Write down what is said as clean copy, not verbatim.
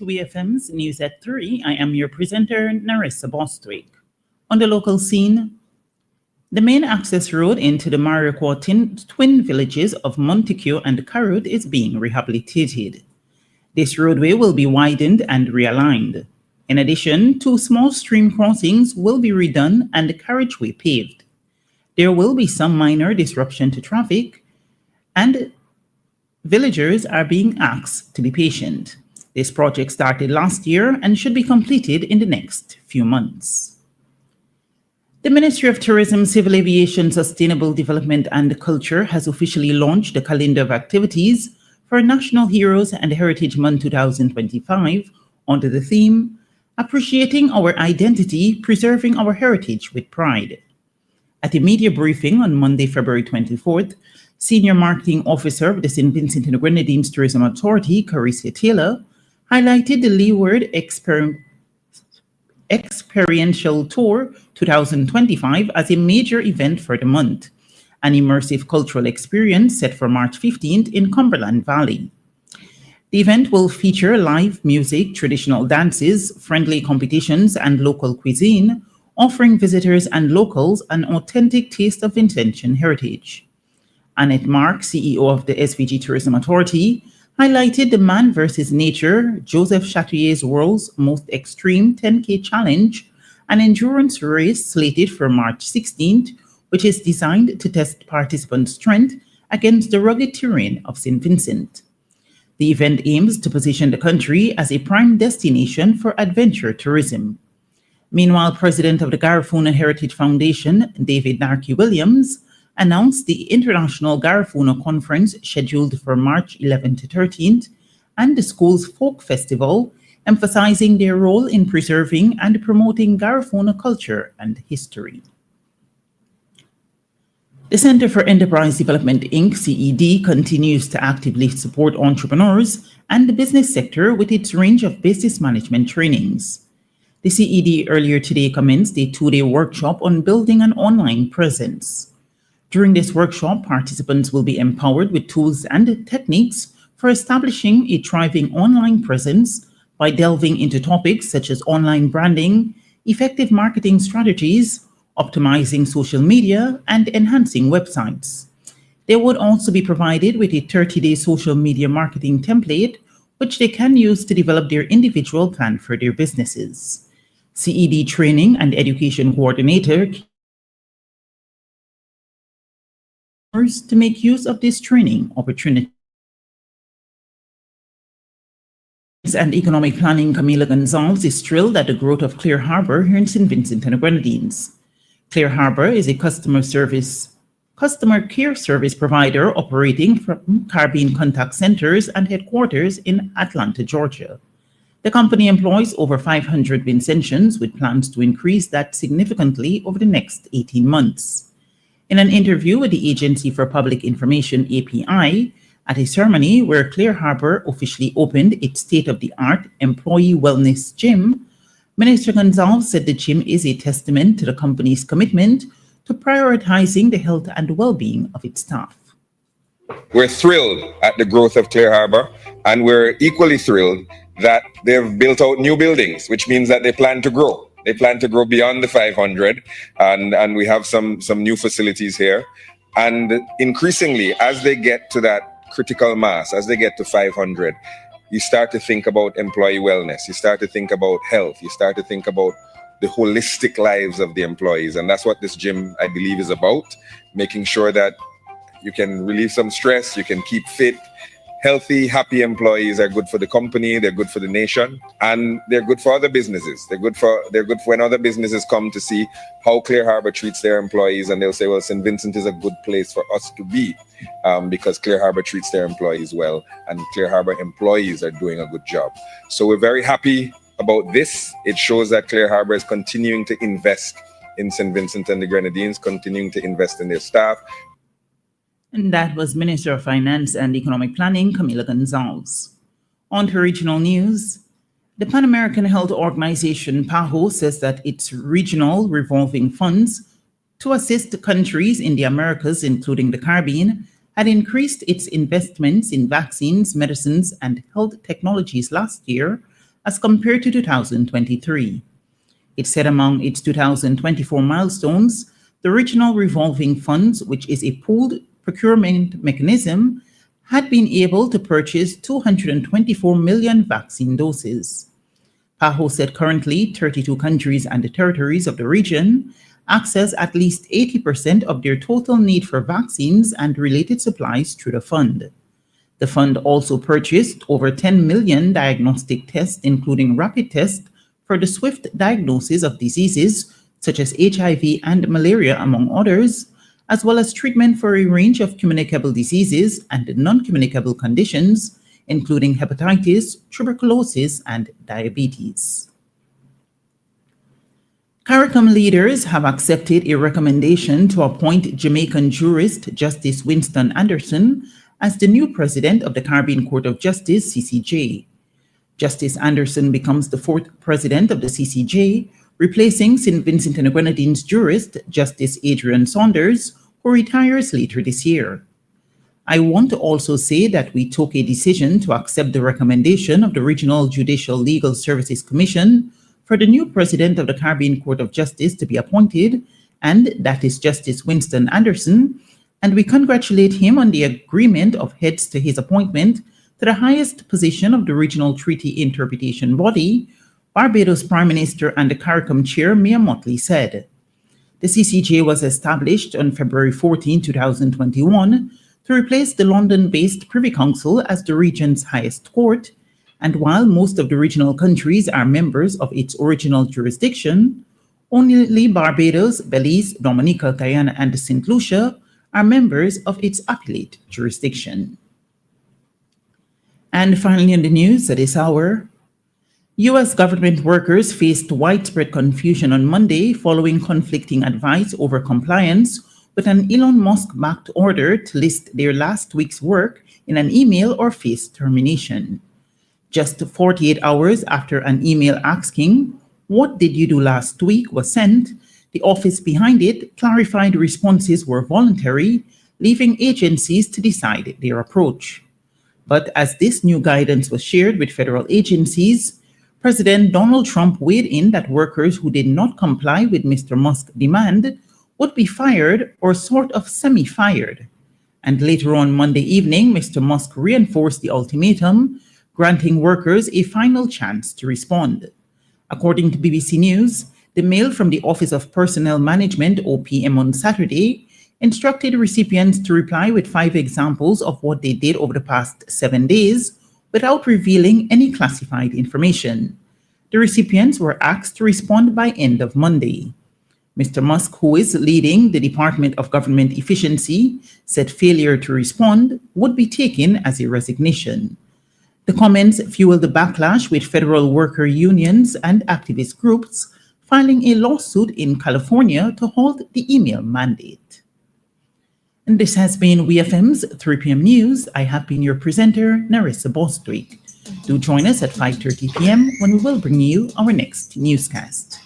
to WFM's News at 3. I am your presenter, Naressa Bostwick. On the local scene, the main access road into the Mariquot twin villages of Monteque and Carrot is being rehabilitated. This roadway will be widened and realigned. In addition, 2 small stream crossings will be redone and the carriageway paved. There will be some minor disruption to traffic, and villagers are being asked to be patient. This project started last year and should be completed in the next few months. The Ministry of Tourism, Civil Aviation, Sustainable Development and Culture has officially launched a calendar of activities for National Heroes and Heritage Month 2025 under the theme, Appreciating Our Identity, Preserving Our Heritage with Pride. At a media briefing on Monday, February 24th, Senior Marketing Officer of the St. Vincent and the Grenadines Tourism Authority, Carissa Taylor, highlighted the Leeward Experiential Tour 2025 as a major event for the month, an immersive cultural experience set for March 15th in Cumberland Valley. The event will feature live music, traditional dances, friendly competitions, and local cuisine, offering visitors and locals an authentic taste of Vincentian heritage. Annette Mark, CEO of the SVG Tourism Authority, highlighted the Man vs. Nature, Joseph Chatouillet's World's Most Extreme 10K Challenge, an endurance race slated for March 16th, which is designed to test participants' strength against the rugged terrain of St. Vincent. The event aims to position the country as a prime destination for adventure tourism. Meanwhile, President of the Garifuna Heritage Foundation, David Narkey Williams, announced the International Garifuna Conference scheduled for March 11 to 13th and the school's folk festival, emphasizing their role in preserving and promoting Garifuna culture and history. The Center for Enterprise Development, Inc., CED, continues to actively support entrepreneurs and the business sector with its range of business management trainings. The CED earlier today commenced a 2-day workshop on building an online presence. During this workshop, participants will be empowered with tools and techniques for establishing a thriving online presence by delving into topics such as online branding, effective marketing strategies, optimizing social media, and enhancing websites. They would also be provided with a 30-day social media marketing template, which they can use to develop their individual plan for their businesses. CED Training and Education Coordinator to make use of this training opportunity. And Economic Planning Camila Gonzalez is thrilled at the growth of Clear Harbor here in St. Vincent and the Grenadines. Clear Harbor is a customer care service provider operating from Caribbean contact centers and headquarters in Atlanta, Georgia. The company employs over 500 Vincentians with plans to increase that significantly over the next 18 months. In an interview with the Agency for Public Information, API, at a ceremony where Clear Harbor officially opened its state-of-the-art employee wellness gym, Minister Gonzalez said the gym is a testament to the company's commitment to prioritizing the health and well-being of its staff. We're thrilled at the growth of Clear Harbor, and we're equally thrilled that they've built out new buildings, which means that they plan to grow. They plan to grow beyond the 500, and we have some new facilities here. And increasingly, as they get to that critical mass, as they get to 500, you start to think about employee wellness. You start to think about health. You start to think about the holistic lives of the employees. And that's what this gym, I believe, is about, making sure that you can relieve some stress, you can keep fit. Healthy, happy employees are good for the company, they're good for the nation, and they're good for other businesses. They're good for when other businesses come to see how Clear Harbor treats their employees, and they'll say, well, St. Vincent is a good place for us to be because Clear Harbor treats their employees well, and Clear Harbor employees are doing a good job. So we're very happy about this. It shows that Clear Harbor is continuing to invest in St. Vincent and the Grenadines, continuing to invest in their staff. And that was Minister of Finance and Economic Planning, Camila Gonzalez. On to regional news. The Pan American Health Organization, PAHO, says that its regional revolving funds to assist countries in the Americas, including the Caribbean, had increased its investments in vaccines, medicines, and health technologies last year as compared to 2023. It said among its 2024 milestones, the regional revolving funds, which is a pooled procurement mechanism, had been able to purchase 224 million vaccine doses. PAHO said currently 32 countries and territories of the region access at least 80% of their total need for vaccines and related supplies through the fund. The fund also purchased over 10 million diagnostic tests, including rapid tests, for the swift diagnosis of diseases such as HIV and malaria, among others, as well as treatment for a range of communicable diseases and non-communicable conditions, including hepatitis, tuberculosis, and diabetes. CARICOM leaders have accepted a recommendation to appoint Jamaican jurist Justice Winston Anderson as the new president of the Caribbean Court of Justice, CCJ. Justice Anderson becomes the fourth president of the CCJ, replacing St. Vincent and the Grenadines jurist Justice Adrian Saunders, who retires later this year. I want to also say that we took a decision to accept the recommendation of the Regional Judicial Legal Services Commission for the new president of the Caribbean Court of Justice to be appointed, and that is Justice Winston Anderson, and we congratulate him on the agreement of heads to his appointment to the highest position of the regional treaty interpretation body, Barbados Prime Minister and the CARICOM Chair Mia Motley said. The CCJ was established on February 14, 2021, to replace the London-based Privy Council as the region's highest court, and while most of the regional countries are members of its original jurisdiction, only Barbados, Belize, Dominica, Guyana, and St. Lucia are members of its appellate jurisdiction. And finally in the news at this hour, U.S. government workers faced widespread confusion on Monday following conflicting advice over compliance with an Elon Musk-backed order to list their last week's work in an email or face termination. Just 48 hours after an email asking, "What did you do last week?" was sent, the office behind it clarified responses were voluntary, leaving agencies to decide their approach. But as this new guidance was shared with federal agencies, President Donald Trump weighed in that workers who did not comply with Mr. Musk's demand would be fired or sort of semi-fired. And later on Monday evening, Mr. Musk reinforced the ultimatum, granting workers a final chance to respond. According to BBC News, the mail from the Office of Personnel Management, OPM, on Saturday instructed recipients to reply with 5 examples of what they did over the past 7 days without revealing any classified information. The recipients were asked to respond by end of Monday. Mr. Musk, who is leading the Department of Government Efficiency, said failure to respond would be taken as a resignation. The comments fueled the backlash, with federal worker unions and activist groups filing a lawsuit in California to halt the email mandate. And this has been WeFM's 3 p.m. News. I have been your presenter, Naressa Bostwick. Do join us at 5:30 p.m. when we will bring you our next newscast.